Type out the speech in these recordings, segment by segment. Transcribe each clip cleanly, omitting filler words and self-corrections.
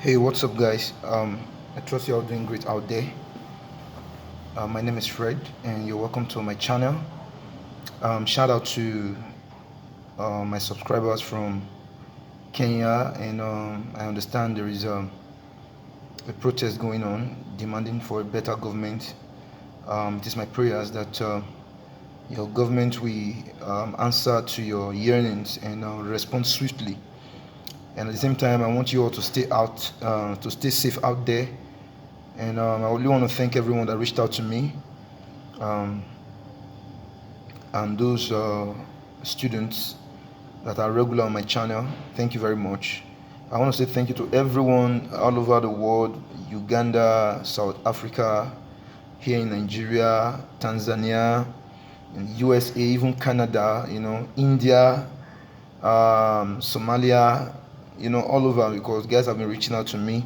Hey, what's up, guys? I trust you're all doing great out there. My name is Fred, and you're welcome to my channel. Shout out to my subscribers from Kenya, and I understand there is a protest going on demanding for a better government. It is my prayers that your government will answer to your yearnings and respond swiftly. And at the same time, I want you all to stay safe out there. And I really want to thank everyone that reached out to me, and those students that are regular on my channel. Thank you very much. I want to say thank you to everyone all over the world: Uganda, South Africa, here in Nigeria, Tanzania, in USA, even Canada, India, Somalia, all over, because guys have been reaching out to me.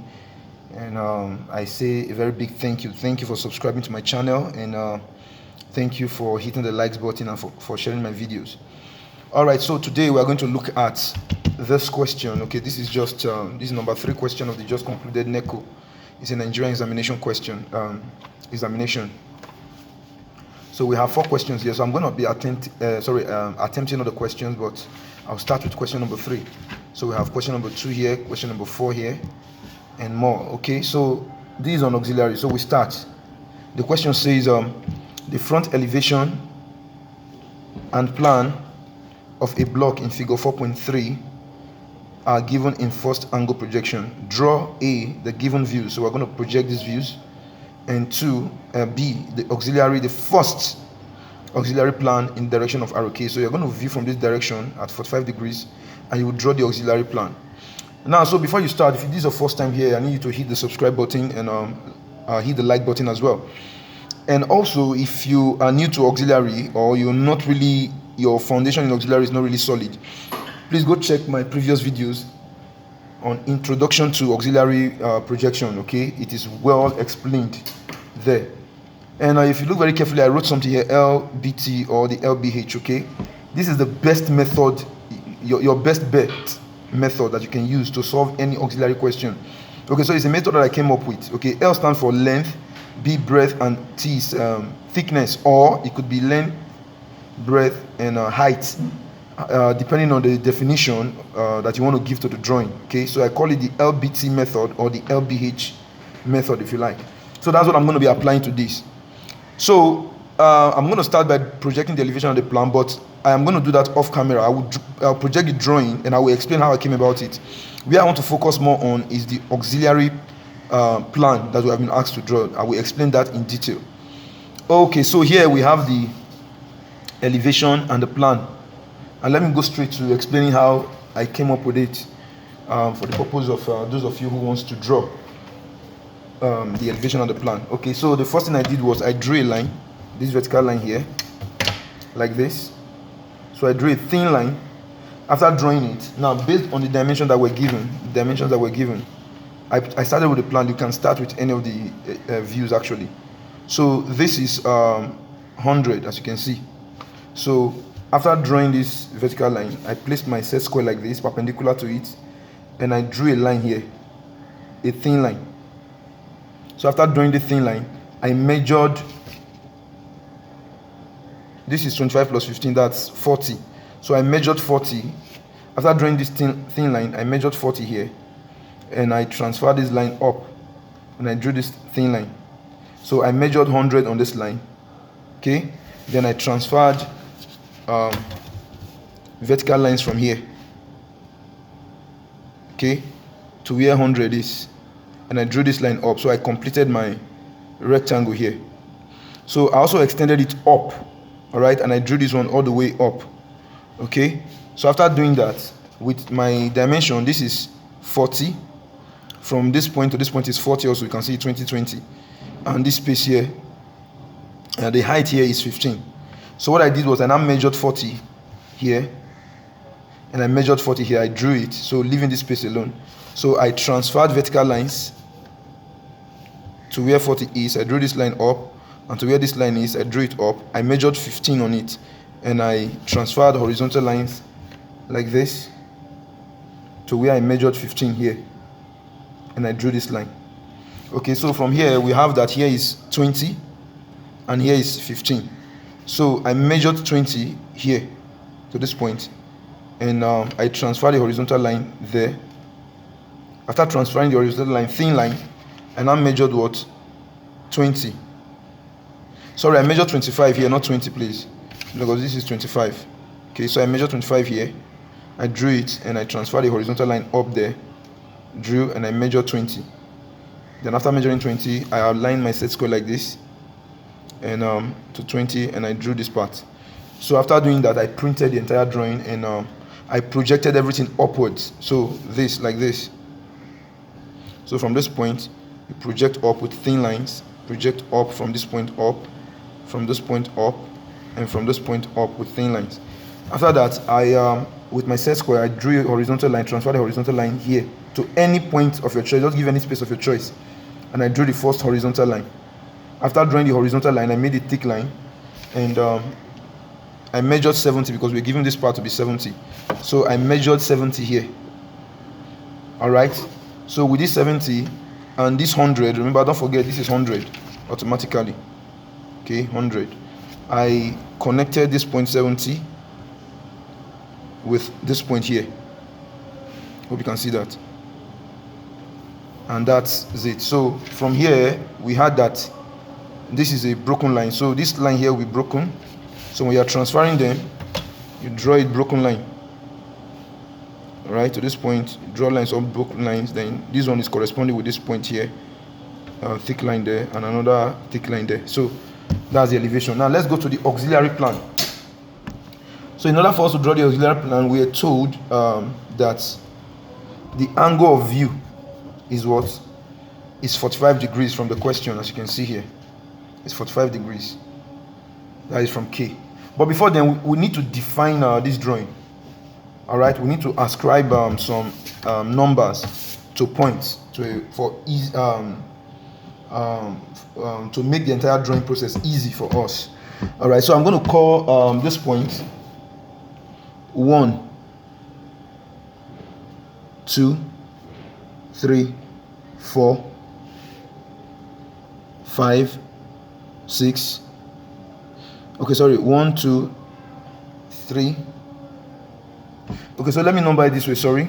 And I say a very big thank you. Thank you for subscribing to my channel, and thank you for hitting the likes button and for sharing my videos. All right, so today we are going to look at this question. Okay, this is just this is number 3 question of the just concluded NECO. It's a Nigerian examination question. Examination. So we have 4 questions here. So I'm going to be attempting all the questions, but I'll start with question number 3. So we have question number 2 here, question number 4 here, and more. Okay, so this is on auxiliary. So we start. The question says the front elevation and plan of a block in figure 4.3 are given in first angle projection. Draw A, the given views. So we're going to project these views. And 2, B, the first auxiliary plan in direction of arrow. Okay, so you're going to view from this direction at 45 degrees, and you will draw the auxiliary plan. Now, so before you start, if this is your first time here, I need you to hit the subscribe button and hit the like button as well. And also, if you are new to auxiliary, or your foundation in auxiliary is not really solid, please go check my previous videos on introduction to auxiliary projection. Okay, it is well explained there. And if you look very carefully, I wrote something here, LBT or the LBH. Okay, this is the best method, your best bet method that you can use to solve any auxiliary question. Okay, so it's a method that I came up with. Okay, L stands for length, B breadth, and T is thickness, or it could be length, breadth, and height, depending on the definition that you want to give to the drawing. Okay, so I call it the LBT method or the LBH method, if you like. So that's what I'm going to be applying to this. So I'm going to start by projecting the elevation of the plan, but I am going to do that off camera. I'll project the drawing and I will explain how I came about it. Where I want to focus more on is the auxiliary plan that we have been asked to draw. I will explain that in detail. Okay, so here we have the elevation and the plan, and let me go straight to explaining how I came up with it for the purpose of those of you who wants to draw the elevation and the plan. Okay, so the first thing I did was I drew a line, this vertical line here, like this. So I drew a thin line. After drawing it, now based on the dimensions that were given, I started with the plan. You can start with any of the views actually. So this is 100, as you can see. So after drawing this vertical line, I placed my set square like this, perpendicular to it, and I drew a line here, a thin line. So after drawing the thin line, I measured. This is 25 plus 15, that's 40. So I measured 40. After drawing this thin line, I measured 40 here, and I transferred this line up, and I drew this thin line. So I measured 100 on this line. Okay, then I transferred vertical lines from here, okay, to where 100 is, and I drew this line up. So I completed my rectangle here. So I also extended it up, all right, and I drew this one all the way up. Okay, so after doing that, with my dimension, this is 40. From this point to this point is 40 also. You can see 20, 20, and this space here, the height here is 15. So what I did was I now measured 40 here, and I measured 40 here. I drew it, so leaving this space alone. So I transferred vertical lines to where 40 is. I drew this line up, and to where this line is, I drew it up. I measured 15 on it, and I transferred horizontal lines like this to where I measured 15 here. and I drew this line. Okay, so from here we have that here is 20 and here is 15. So I measured 20 here to this point, and I transfer the horizontal line there. After transferring the horizontal line, thin line, I now measured what? 20. Sorry, I measured 25 here, not 20, please, because this is 25. Okay, so I measured 25 here, I drew it, and I transferred the horizontal line up there, drew, and I measured 20. Then after measuring 20, I aligned my set square like this, and to 20, and I drew this part. So after doing that, I printed the entire drawing, and I projected everything upwards. So this, like this. So from this point, you project up with thin lines, project up from this point up, from this point up, and from this point up with thin lines. After that, I with my set square, I drew a horizontal line, transfer the horizontal line here to any point of your choice. Just give any space of your choice, and I drew the first horizontal line. After drawing the horizontal line, I made a thick line, and I measured 70 because we're giving this part to be 70. So I measured 70 here. All right. So with this 70 and this 100, remember, don't forget this is 100 automatically. Okay, 100. I connected this point 70 with this point here. Hope you can see that. And that's it. So from here we had that this is a broken line. So this line here will be broken. So when you are transferring them, you draw a broken line. All right, to this point, draw lines of broken lines. Then this one is corresponding with this point here, thick line there, and another thick line there. So that's the elevation. Now let's go to the auxiliary plan. So in order for us to draw the auxiliary plan, we are told that the angle of view is what? Is 45 degrees from the question, as you can see here. It's 45 degrees. That is from K. But before then, we need to define this drawing. All right, we need to ascribe some numbers to points to make the entire drawing process easy for us. All right, so I'm going to call this point 1, 2, 3, 4, 5, 6. Okay, sorry, 1, 2, 3. Okay, so let me number it this way, sorry,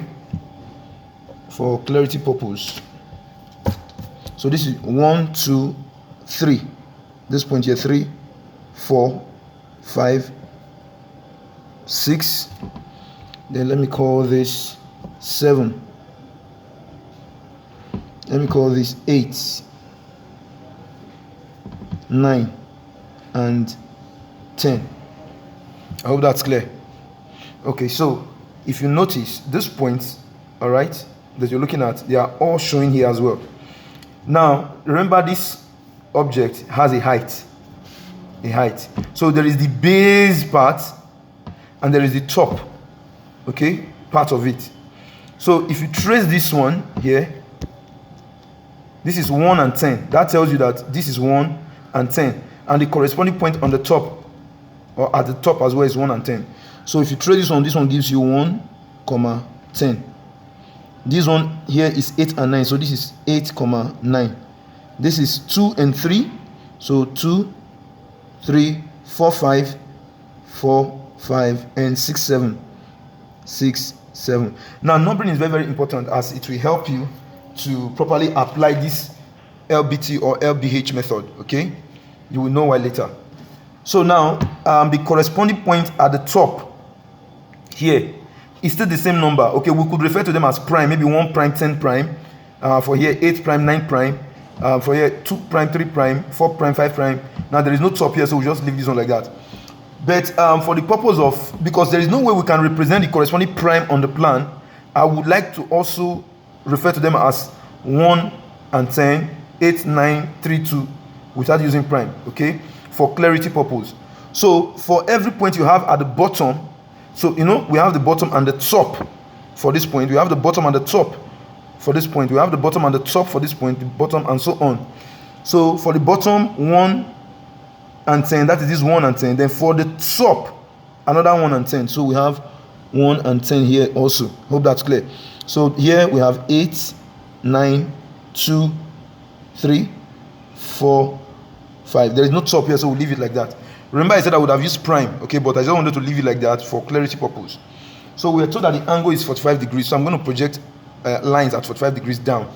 for clarity purpose. So this is 1, 2, 3. This point here, 3, 4, 5, 6. Then let me call this 7. Let me call this 8, 9, and 10. I hope that's clear. Okay, so if you notice these points, all right, that you're looking at, they are all showing here as well. Now remember, this object has a height. So there is the base part and there is the top, okay, part of it. So if you trace this one here, this is 1 and 10. That tells you that this is 1 and 10, and the corresponding point on the top or at the top as well is 1 and 10. So if you trace this one gives you 1, 10. This one here is 8 and 9, so this is 8, 9. This is 2 and 3, so 2, 3, 4, 5, 4, 5, and 6, 7. 6, 7. Now numbering is very, very important, as it will help you to properly apply this LBT or LBH method. Okay, you will know why later. So now the corresponding point at the top here is still the same number. Okay, we could refer to them as prime, maybe 1 prime, 10 prime, for here 8 prime, 9 prime, for here 2 prime, 3 prime, 4 prime, 5 prime. Now there is no top here, so we'll just leave this one like that. But for the purpose of, because there is no way we can represent the corresponding prime on the plan, I would like to also refer to them as 1 and 10, 8, 9, 3, 2, without using prime, okay, for clarity purpose. So for every point you have at the bottom, so you know we have the bottom and the top for this point, we have the bottom and the top for this point, we have the bottom and the top for this point, the bottom, and so on. So for the bottom, 1 and 10, that is this 1 and 10. Then for the top, another 1 and 10. So we have 1 and 10 here also. Hope that's clear. So here we have 8, 9, 2, 3, 4, 5. There is no top here, so we'll leave it like that. Remember, I said I would have used prime, okay, but I just wanted to leave it like that for clarity purpose. So we are told that the angle is 45 degrees, so I'm going to project lines at 45 degrees down.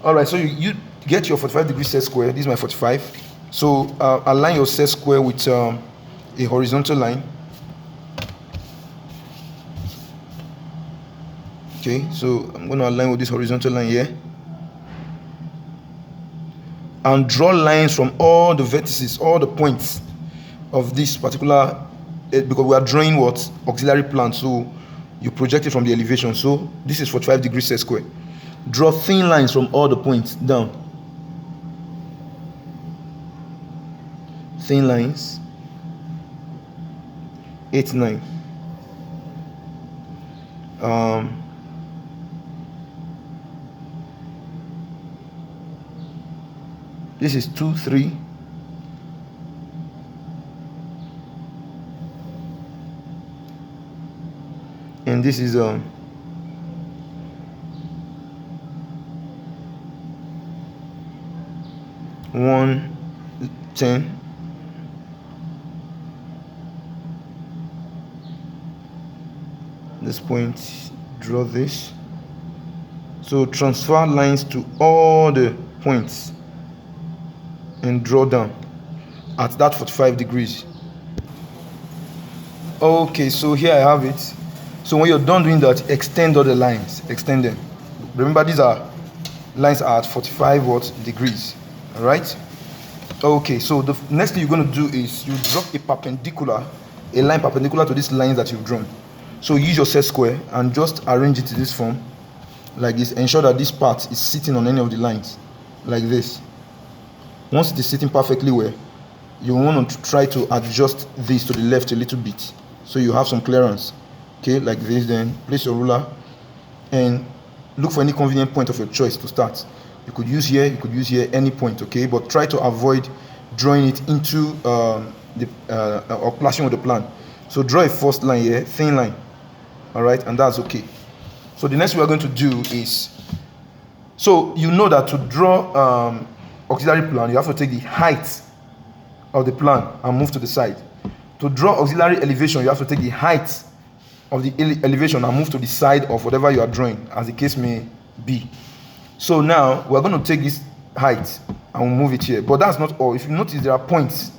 All right, so you get your 45 degree set square. This is my 45. So align your set square with a horizontal line. Okay, so I'm going to align with this horizontal line here. And draw lines from all the vertices, all the points of this particular, because we are drawing what? Auxiliary plan. So you project it from the elevation. So this is 45 degrees set square. Draw thin lines from all the points down. Thin lines. 8, 9. This is 2, 3. And this is 1, 10. This point, draw this. So transfer lines to all the points and draw down at that 45 degrees. Okay, so here I have it. So when you're done doing that, extend all the lines. Extend them. Remember, these are lines are at 45 degrees. All right. Okay, so the next thing you're going to do is you drop a line perpendicular to these lines that you've drawn. So use your set square and just arrange it in this form, like this. Ensure that this part is sitting on any of the lines, like this. Once it is sitting perfectly well, you want to try to adjust this to the left a little bit, so you have some clearance. Okay, like this. Then place your ruler and look for any convenient point of your choice to start. You could use here, any point, okay, but try to avoid drawing it into or clashing with the plan. So draw a first line here, thin line. All right, and that's okay. So the next we are going to do is, so you know that to draw auxiliary plan, you have to take the height of the plan and move to the side. To draw auxiliary elevation, you have to take the height of the elevation and move to the side of whatever you are drawing, as the case may be. So now we're going to take this height and we'll move it here. But that's not all. If you notice, there are points,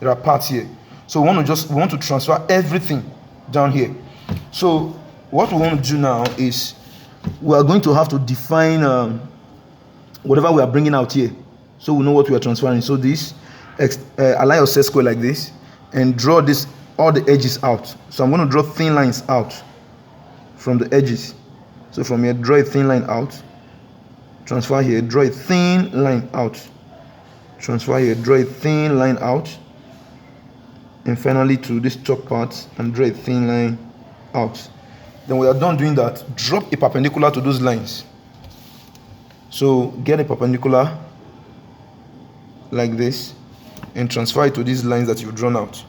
there are parts here. So we want to transfer everything down here. So what we want to do now is we are going to have to define whatever we are bringing out here, so we know what we are transferring. So this align your set square like this and draw this, all the edges out. So I'm going to draw thin lines out from the edges. So from here, draw a thin line out, transfer here, draw a thin line out, transfer here, draw a thin line out, and finally to this top part and draw a thin line out. Then we are done doing that, drop a perpendicular to those lines. So get a perpendicular like this and transfer it to these lines that you've drawn out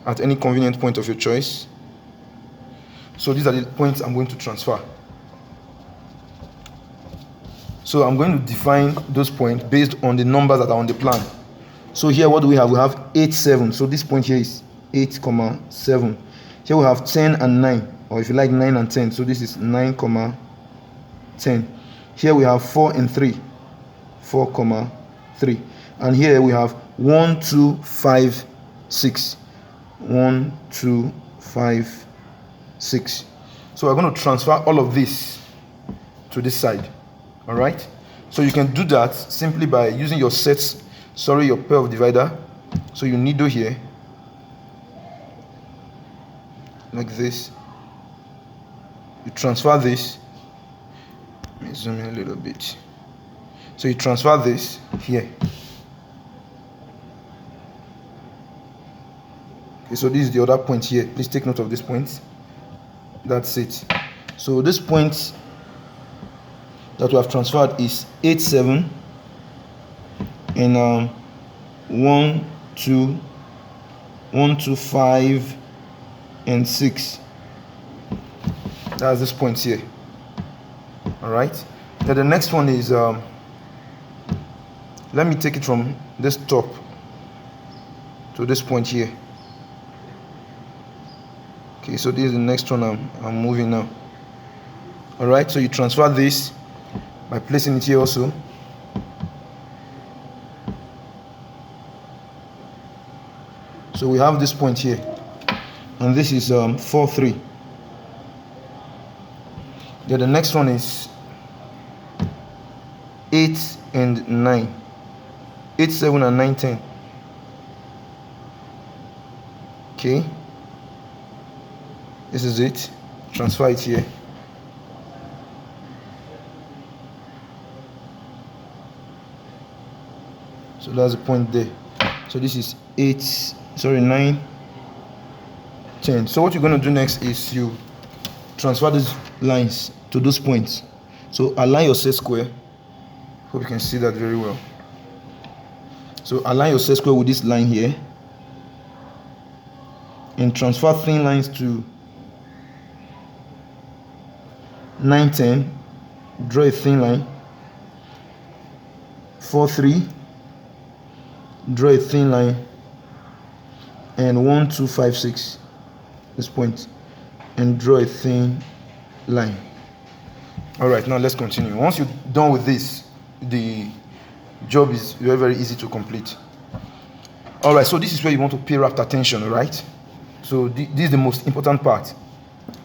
at any convenient point of your choice. So these are the points I'm going to transfer. So I'm going to define those points based on the numbers that are on the plan. So here what do we have? We have 8, 7. So this point here is 8, 7. Here we have 10 and 9, or if you like 9 and 10. So this is 9, 10. Here we have 4 and 3, 4, 3. And here we have 1, 2, 5, 6. 1, 2, 5, 6. So we're going to transfer all of this to this side. All right. So you can do that simply by using your your pair of divider. So you needle here like this. You transfer this. Let me zoom in a little bit. So you transfer this here. Okay, so this is the other point here. Please take note of this point. That's it. So this point that we have transferred is 8, 7, and 1, 2, 5, and 6. That's this point here. All right. Then the next one is let me take it from this top to this point here. Okay, so this is the next one I'm moving now. All right, so you transfer this by placing it here also. So we have this point here, and this is 4 3. Then the next one is 8 and 9, 8 7 and 9 10. Okay, this is it. Transfer it here. So that's the point there. So this is 9 10. So what you're going to do next is you transfer these lines to those points. So align your set square. Hope you can see that very well. So align your set square with this line here, and transfer thin lines to 9 10. Draw a thin line. 4 3. Draw a thin line, and 1 2 5 6, this point, and draw a thin line. All right, now let's continue. Once you're done with this, the job is very, very easy to complete. All right, so this is where you want to pay rapt attention. All right, so this is the most important part.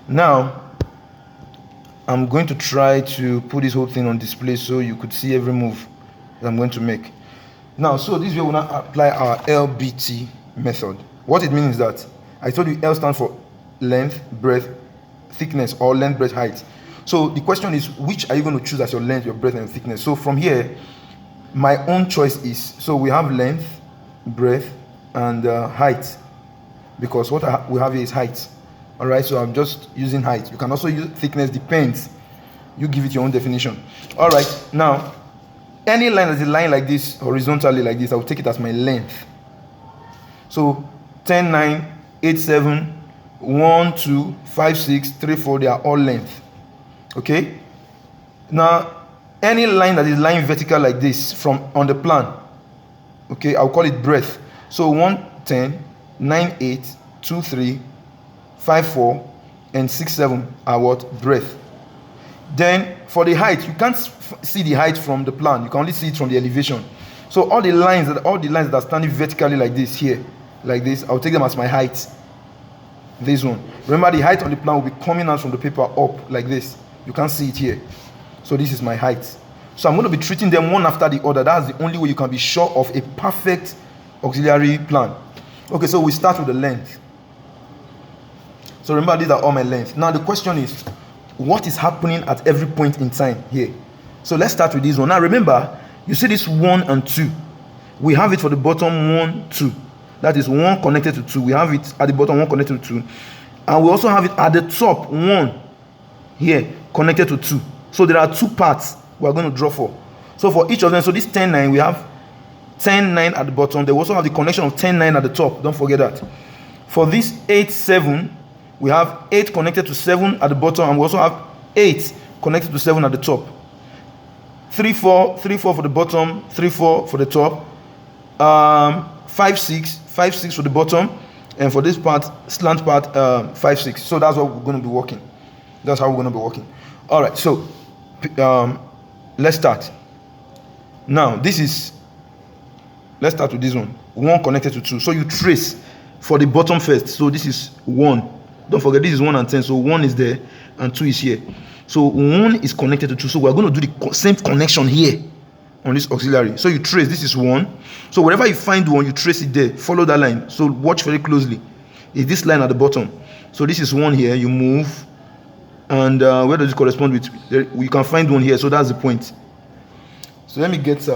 Now I'm going to try to put this whole thing on display so you could see every move that I'm going to make. Now, so this way we'll now apply our LBT method. What it means is that I told you L stands for length, breadth, thickness, or length, breadth, height. So the question is, which are you going to choose as your length, your breadth, and thickness? So from here, my own choice is, so we have length, breadth, and height, because what we have here is height. All right, so I'm just using height. You can also use thickness, depends. You give it your own definition. All right, now, any line that is a line like this, horizontally like this, I will take it as my length. So 10 9, 8 7, 1 2, 5 6, 3 4, they are all length. Okay, now any line that is lying vertical like this from on the plan, okay, I'll call it breadth. So 1 10, 9 8, 2 3, 5 4, and 6 7 are what? Breadth. Then for the height, you can't see the height from the plan, you can only see it from the elevation. So all the lines that are standing vertically like this here, like this, I'll take them as my height. This one, remember, the height on the plan will be coming out from the paper up like this. You can't see it here. So this is my height. So I'm going to be treating them one after the other. That's the only way you can be sure of a perfect auxiliary plan. Okay, so we start with the length. So remember, these are all my length. Now the question is, what is happening at every point in time here? So let's start with this one. Now remember, you see this 1 and 2. We have it for the bottom 1 2. That is 1 connected to 2. We have it at the bottom 1 connected to 2. And we also have it at the top 1 here connected to 2. So there are two parts we are going to draw for. So for each of them, so this 10 9, we have 10 9 at the bottom. They also have the connection of 10 9 at the top. Don't forget that. For this 8 7, we have 8 connected to 7 at the bottom, and we also have 8 connected to 7 at the top. 3 4 for the bottom, 3 4 for the top. 5 6 for the bottom, and for this part, slant part, 5 6. So that's what we're going to be working. That's how we're going to be working. All right, so let's start. Now this is, let's start with this one. 1 connected to 2. So you trace for the bottom first. So this is 1. Don't forget, this is 1 and 10. So 1 is there and 2 is here. So 1 is connected to 2. So we're going to do the same connection here on this auxiliary. So you trace, this is 1. So wherever you find 1, you trace it there. Follow that line. So watch very closely. Is this line at the bottom? So this is 1 here. You move, and where does it correspond with? You can find 1 here. So that's the point. So let me get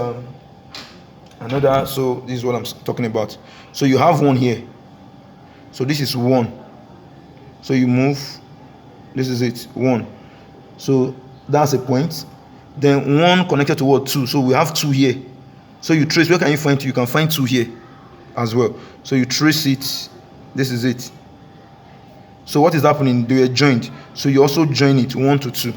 another. So this is what I'm talking about. So you have 1 here. So this is 1. So you move. This is it. 1. So that's a point. Then 1 connected to what? 2. So we have 2 here. So you trace. Where can you find 2? You can find 2 here as well. So you trace it. This is it. So what is happening? They are joined. So you also join it 1 to 2.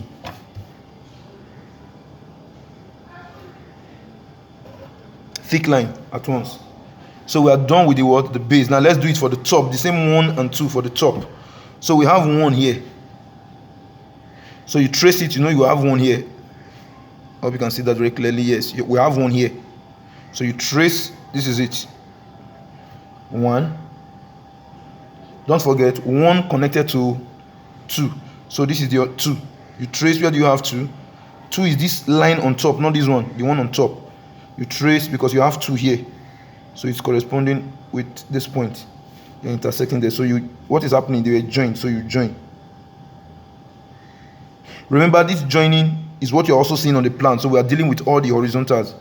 thick line at once. So we are done with the what? The base. Now let's do it for the top. The same 1 and 2 for the top. So we have 1 here. So you trace it, you have 1 here. I hope you can see that very clearly. Yes, we have 1 here. So you trace, this is it. 1. Don't forget, 1 connected to 2. So this is your 2. You trace, where do you have 2? 2 is this line on top, not this one, the one on top. You trace because you have 2 here. So it's corresponding with this point. You're intersecting there. So what is happening? They were joined. So you join. Remember, this joining is what you're also seeing on the plan. So we are dealing with all the horizontals.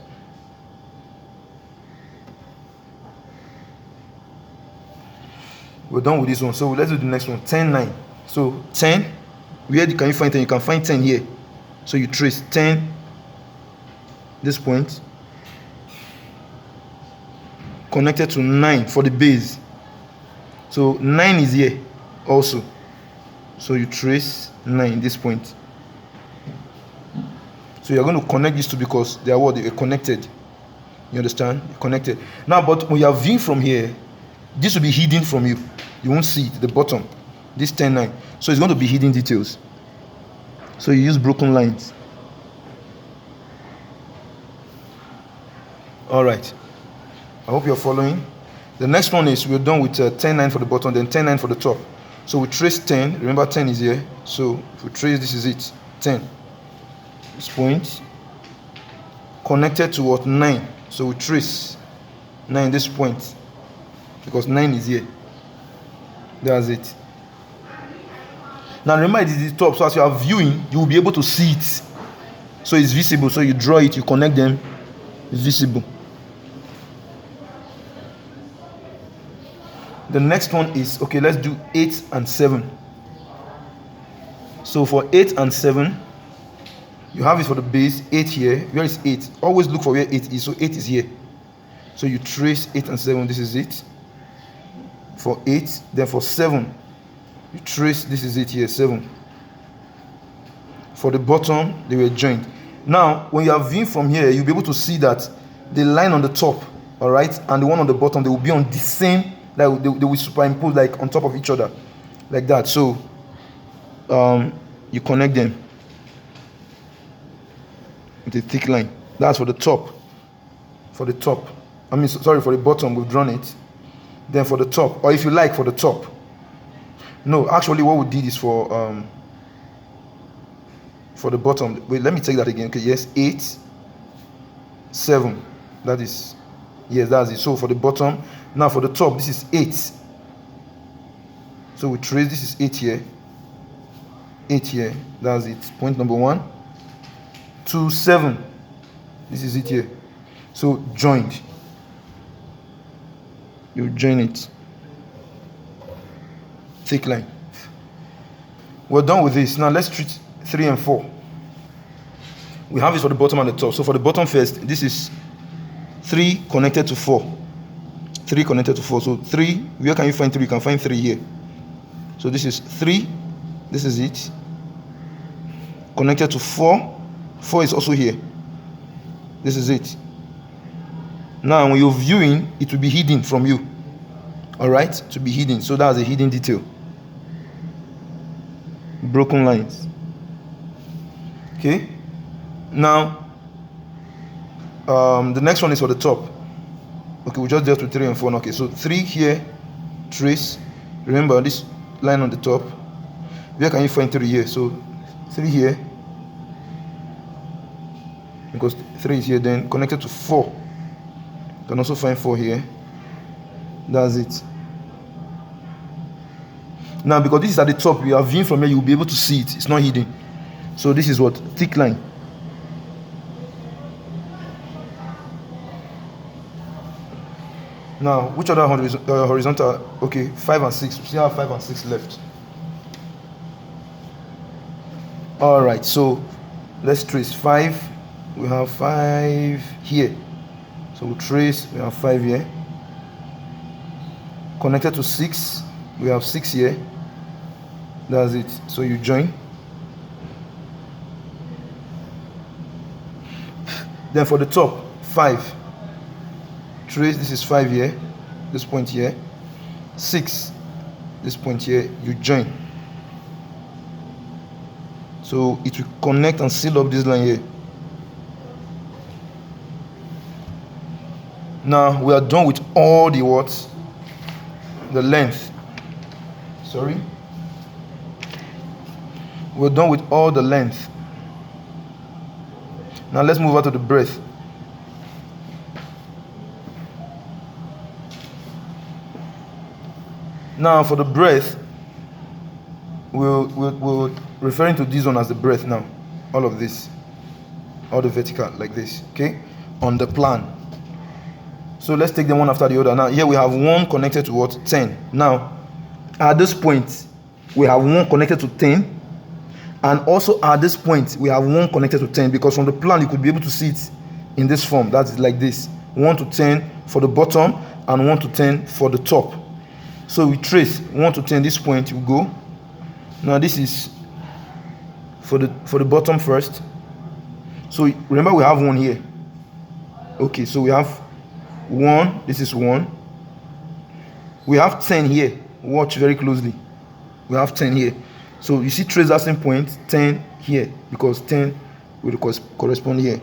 We're done with this one. So let's do the next one. 10, 9. So 10, where can you find 10? You can find 10 here. So you trace 10, this point, connected to 9 for the base. So 9 is here also. So you trace 9, this point. So you're going to connect these two because they are what? They are connected. You understand? Connected. Now, but when you are viewing from here, this will be hidden from you. You won't see it, the bottom. This 10, 9. So it's going to be hidden details. So you use broken lines. All right. I hope you're following. The next one is we're done with 10, 9 for the bottom, then 10, 9 for the top. So we trace 10. Remember, 10 is here. So if we trace, this is it. 10. This point connected to what? 9. So we trace 9, this point, because 9 is here. That's it. Now remember, it is the top. So as you are viewing, you will be able to see it. So it's visible. So you draw it, you connect them. It's visible. The next one is, okay, let's do 8 and 7. So for 8 and 7, you have it for the base, 8 here. Where is 8? Always look for where 8 is. So 8 is here. So you trace 8 and 7. This is it. For 8. Then for 7, you trace, this is it here, 7. For the bottom, they were joined. Now, when you are viewing from here, you'll be able to see that the line on the top, all right, and the one on the bottom, they will be on the same, like they will superimpose like on top of each other, like that. So you connect them with a thick line. That's for the top. For the top, for the bottom, we've drawn it. Then for the top, or if you like, for the top. No, actually what we did is for the bottom. Wait, let me take that again. Okay, yes, 8, 7. That is, yes, that's it. So for the bottom, now for the top, this is 8. So we trace, this is 8 here. 8 here, that's it. Point number 1. 2, 7. This is it here. So joined. You join it. Thick line. We're done with this. Now let's treat 3 and 4. We have this for the bottom and the top. So for the bottom first, this is 3 connected to 4. 3 connected to 4. So 3, where can you find 3? You can find 3 here. So this is 3. This is it. Connected to 4. 4 is also here. This is it. Now when you're viewing, it will be hidden from you. Alright? To be hidden. So that's a hidden detail. Broken lines. Okay? Now the next one is for the top. Okay, we just dealt with 3 and 4. Okay, so 3 here, trace. Remember this line on the top. Where can you find 3 here? So 3 here, because 3 is here, then connected to 4. You can also find 4 here. That's it. Now because this is at the top, we are viewing from here, you'll be able to see it. It's not hidden. So this is what? Thick line. Now, which other horizontal? Okay, 5 and 6. We still have 5 and 6 left. Alright, so let's trace 5. We have 5 here. So we'll trace, we have 5 here. Connected to 6, we have 6 here. That's it. So you join. Then for the top, 5. trace, this is 5 here, this point here, 6, this point here, you join. So it will connect and seal up this line here. Now we are done with all the what? The length. Sorry. We're done with all the length. Now let's move on to the breadth. Now for the breadth, we're referring to this one as the breadth now. All of this. All the vertical like this. Okay? On the plan. So let's take them one after the other. Now here we have one connected to what? 10. Now at this point we have one connected to 10, and also at this point we have one connected to 10, because from the plan you could be able to see it in this form. That's like this: 1 to 10 for the bottom and 1 to 10 for the top. So we trace 1 to 10, this point you go. Now this is for the bottom first. So remember we have one here. Okay, so we have 1, this is 1. We have 10 here. Watch very closely. We have 10 here. So you see, trace that same point, 10 here, because 10 will correspond here.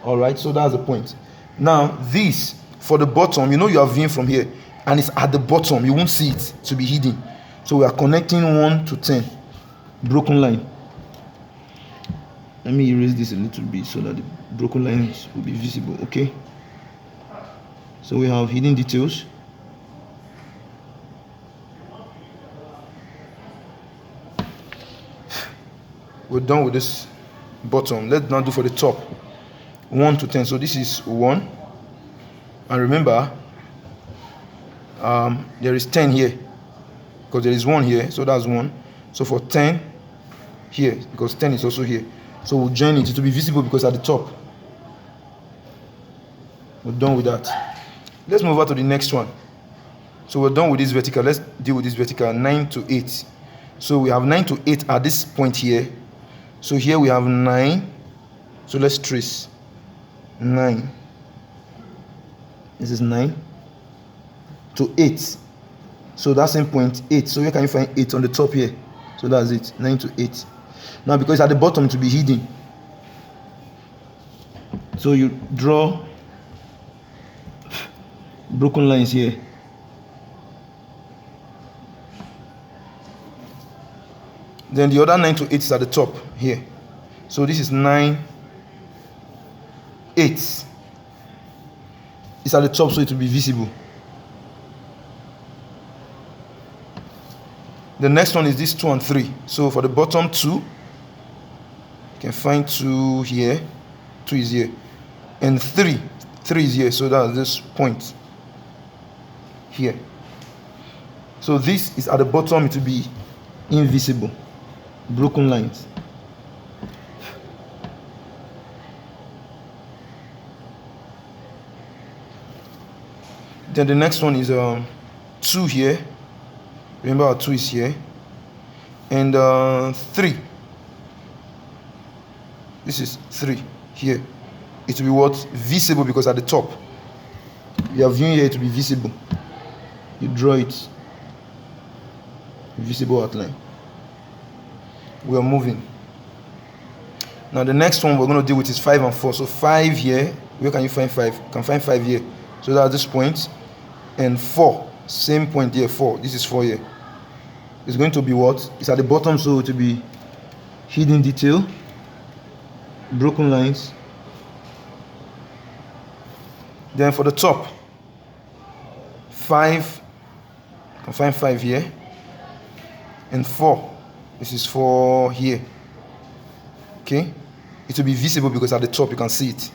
Alright, so that's the point. Now this for the bottom, you know you are viewing from here, and it's at the bottom, you won't see it, to be hidden. So we are connecting 1 to 10, broken line. Let me erase this a little bit so that the broken lines will be visible. Okay, so we have hidden details. We're done with this bottom. Let's now do for the top. 1 to 10. So this is 1, and remember there is 10 here, because there is 1 here, so that's 1. So for 10 here, because 10 is also here, so we'll join it to be visible because at the top. We're done with that. Let's move on to the next one. So we're done with this vertical. Let's deal with this vertical. 9 to 8. So we have 9 to 8 at this point here. So here we have 9. So let's trace 9. This is 9 to 8. So that's same point 8. So where can you find 8? On the top here. So that's it. 9 to 8. Now because at the bottom to be hidden, so you draw broken lines here. Then the other 9 to 8 is at the top here. So this is 9, 8. It's at the top, so it will be visible. The next one is this 2 and 3. So for the bottom 2, you can find 2 here. 2 is here. And 3 is here. So that's this point here. So this is at the bottom, it will be invisible. Broken lines. Then the next one is 2 here. Remember our 2 is here. And 3. This is 3 here. It will be what? Visible, because at the top you are viewing here, it will be visible. You draw it. Visible outline. We are moving. Now the next one we're going to deal with is 5 and 4. So 5 here. Where can you find 5? You can find 5 here. So that's this point. And 4. Same point here. 4. This is 4 here. It's going to be what? It's at the bottom, so it will be hidden detail. Broken lines. Then for the top, 5. You can find 5 here. And 4. This is 4 here. Okay, it will be visible because at the top you can see it.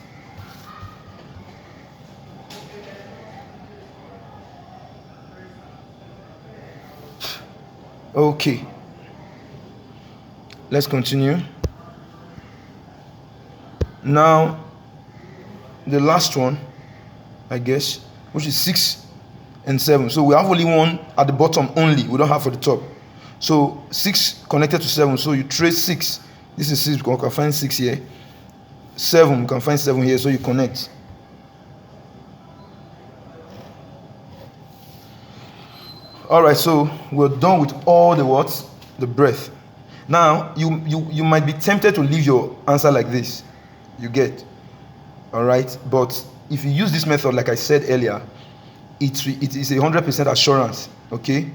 Okay, let's continue. Now the last one, I guess, which is 6 and 7. So we have only one at the bottom only, we don't have for the top. So 6 connected to 7, so you trace 6. This is 6, you can find 6 here. 7, you can find 7 here, so you connect. All right, so we're done with all the what? The breadth. Now you might be tempted to leave your answer like this. You get, all right, but if you use this method, like I said earlier, it is 100% assurance, okay,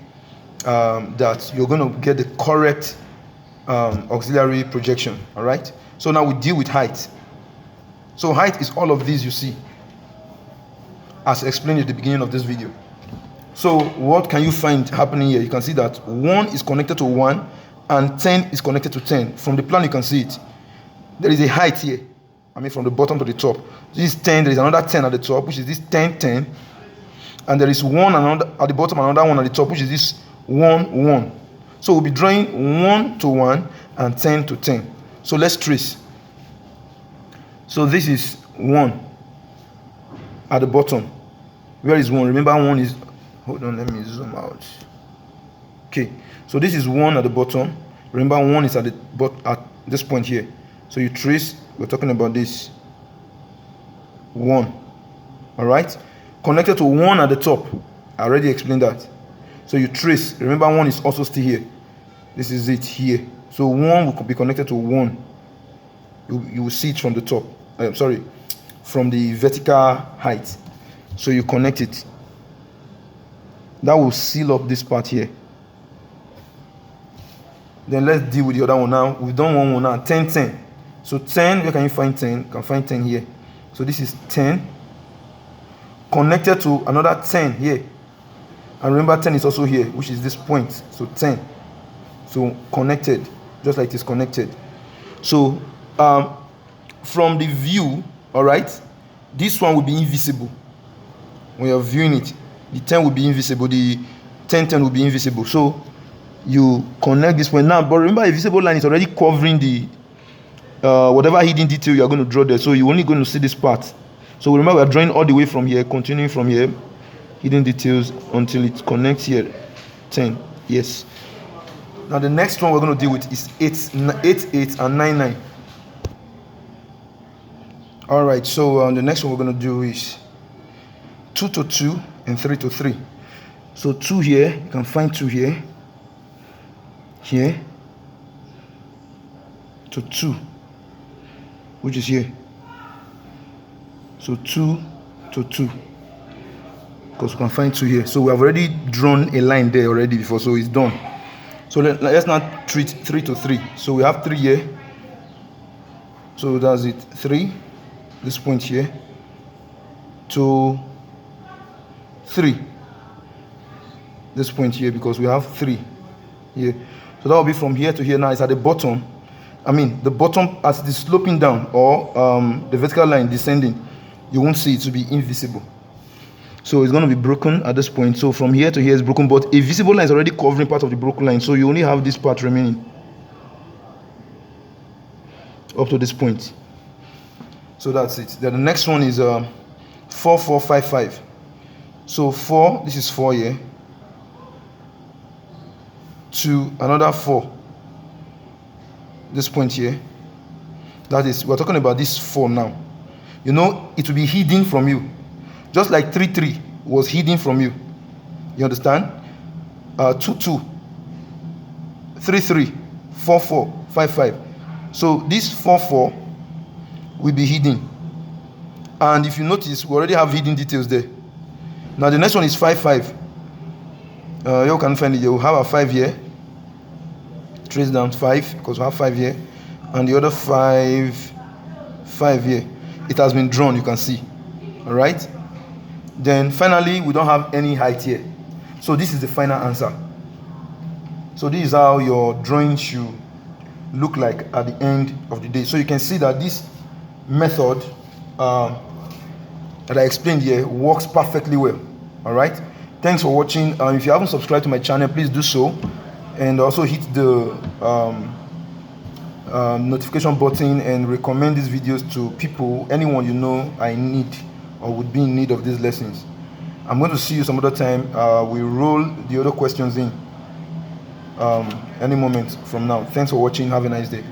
that you're going to get the correct auxiliary projection. All right, so now we deal with height. So height is all of these you see, as explained at the beginning of this video. So what can you find happening here? You can see that 1 is connected to 1 and 10 is connected to 10. From the plan you can see it. There is a height here, I mean from the bottom to the top. This is 10, there is another 10 at the top, which is this 10 10, and there is 1 another at the bottom, another 1 at the top, which is this 1 1. So we'll be drawing 1 to 1 and 10 to 10. So let's trace. So this is 1 at the bottom. Where is 1? Remember 1 is, hold on, let me zoom out. Okay, so this is 1 at the bottom. Remember 1 is at this point here. So you trace, we're talking about this 1. All right, connected to 1 at the top. I already explained that. So you trace, remember 1 is also still here. This is it here. So 1 will be connected to 1. You will see it from the top. From the vertical height. So you connect it. That will seal up this part here. Then let's deal with the other one now. We've done 1 1 now. 10 10. So 10, where can you find 10? You can find 10 here. So this is 10 connected to another 10 here. And remember 10 is also here, which is this point. So 10. So connected, just like it is connected. So from the view, all right, this one will be invisible. When you're viewing it, the 10 will be invisible, the 10 10 will be invisible. So you connect this point now, but remember a visible line is already covering the whatever hidden detail you are going to draw there. So you're only going to see this part. So remember, we are drawing all the way from here, continuing from here, hidden details until it connects here. 10. Yes. Now the next one we're going to deal with is 8 8 and 9 9. All right. So the next one we're going to do is 2 to 2 and 3 to 3. So 2 here, you can find 2 here, here to 2, which is here. So 2 to 2, because we can find 2 here. So we have already drawn a line there already before, so it's done. So let's now treat 3 to 3. So we have 3 here. So that's it. 3, this point here, to 3, this point here, because we have 3 here. So that will be from here to here. Now it's at the bottom. I mean the bottom as it is sloping down, or the vertical line descending. You won't see it, to be invisible. So it's going to be broken at this point. So from here to here is broken, but a visible line is already covering part of the broken line. So you only have this part remaining up to this point. So that's it. Then the next one is 4 4 5 5. So 4, this is 4 here, to another 4, this point here. That is, we're talking about this 4 now. You know, it will be hidden from you, just like 3 3 was hidden from you. You understand? 2 2, 3 3, 4 4, 5 5. So this 4 4 will be hidden, and if you notice, we already have hidden details there. Now the next one is 5 5. You can find it. You have a 5 here. Trace down 5, because we have 5 here, and the other 5 here. It has been drawn, you can see. All right. Then finally, we don't have any height here. So this is the final answer. So this is how your drawing should look like at the end of the day. So you can see that this method that I explained here works perfectly well. All right. Thanks for watching. If you haven't subscribed to my channel, please do so, and also hit the notification button and recommend these videos to people, anyone you know I need or would be in need of these lessons. I'm going to see you some other time. We roll the other questions in any moment from now. Thanks for watching. Have a nice day.